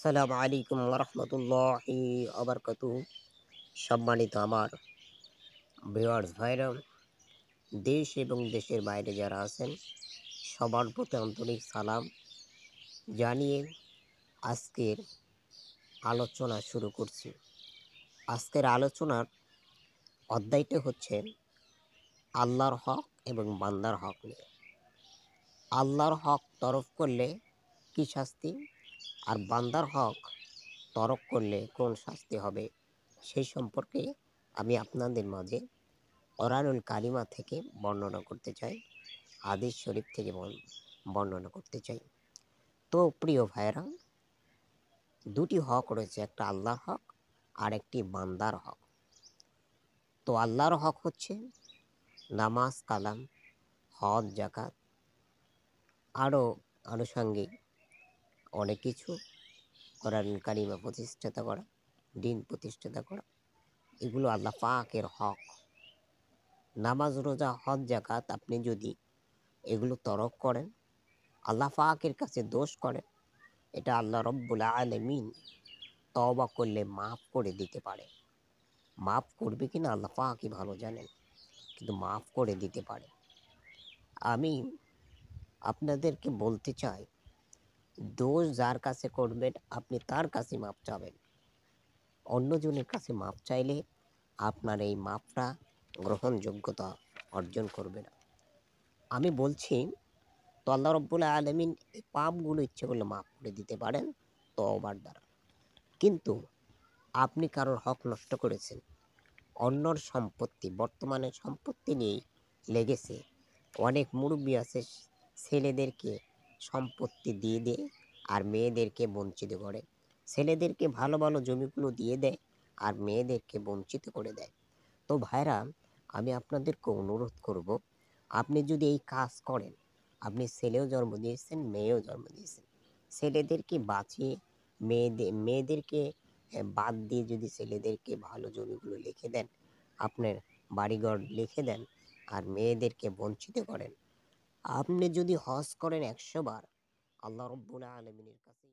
আসসালামু আলাইকুম রহমতুল্লাহি আবরকাতুহু। সম্মানিত আমার ভিউয়ার্স ভাইরা, দেশ এবং দেশের বাইরে যারা আছেন সবার প্রতি আন্তরিক সালাম জানিয়ে আজকের আলোচনা শুরু করছি। আজকের আলোচনার অধ্যায়টি হচ্ছে আল্লাহর হক এবং বান্দার হক নিয়ে। আল্লাহর হক তরফ করলে কি শাস্তি, আর বান্দার হক তরক করলে কোন শাস্তি হবে, সেই সম্পর্কে আমি আপনাদের মাঝে কোরআনুল কারিমা থেকে বর্ণনা করতে চাই, হাদিস শরীফ থেকে বর্ণনা করতে চাই। তো প্রিয় ভাইরা, দুটি হক রয়েছে, একটা আল্লাহর হক আর একটি বান্দার হক। তো আল্লাহর হক হচ্ছে নামাজ, কালাম, হজ, জাকাত, আরও আনুষঙ্গিক অনেক কিছু, কোরআনুল কারিমা প্রতিষ্ঠাতা করা, দিন প্রতিষ্ঠাতা করা, এগুলো আল্লাহ পাকের হক। নামাজ, রোজা, হজ, জাকাত আপনি যদি এগুলো তরক করেন, আল্লাহ পাকের কাছে দোষ করেন, এটা আল্লাহ রব্বুল আলামিন তওবা করলে মাফ করে দিতে পারে। মাফ করবে কিনা আল্লাহ পাকই ভালো জানেন, কিন্তু মাফ করে দিতে পারে। আমি আপনাদেরকে বলতে চাই, দোষ যার কাছে করবেন আপনি তার কাছে মাফ চাবেন। অন্যজনের কাছে মাফ চাইলে আপনার এই মাফটা গ্রহণযোগ্যতা অর্জন করবে না। আমি বলছি, তো আল্লাহ রব্বুল আলামিন এই পাপগুলো ইচ্ছে করলে মাফ করে দিতে পারেন তওবার দ্বারা। কিন্তু আপনি কারোর হক নষ্ট করেছেন, অন্যর সম্পত্তি, বর্তমানে সম্পত্তি নিয়েই লেগেছে। অনেক মুরব্বী আছে ছেলেদেরকে সম্পত্তি দিয়ে দেয় আর মেয়েদেরকে বঞ্চিত করে। ছেলেদেরকে ভালো ভালো জমিগুলো দিয়ে দেয় আর মেয়েদেরকে বঞ্চিত করে দেয়। তো ভাইরা, আমি আপনাদেরকে অনুরোধ করব, আপনি যদি এই কাজ করেন, আপনি ছেলেও জন্ম দিয়েছেন, মেয়েও জন্ম দিয়েছেন, ছেলেদেরকে বাঁচিয়ে মেয়েদেরকে বাদ দিয়ে যদি ছেলেদেরকে ভালো জমিগুলো লিখে দেন, আপনার বাড়িঘর লিখে দেন, আর মেয়েদেরকে বঞ্চিত করেন, আপনি যদি হজ করেন 100 বার, আল্লাহ রব্বুল আলামিনের কাছে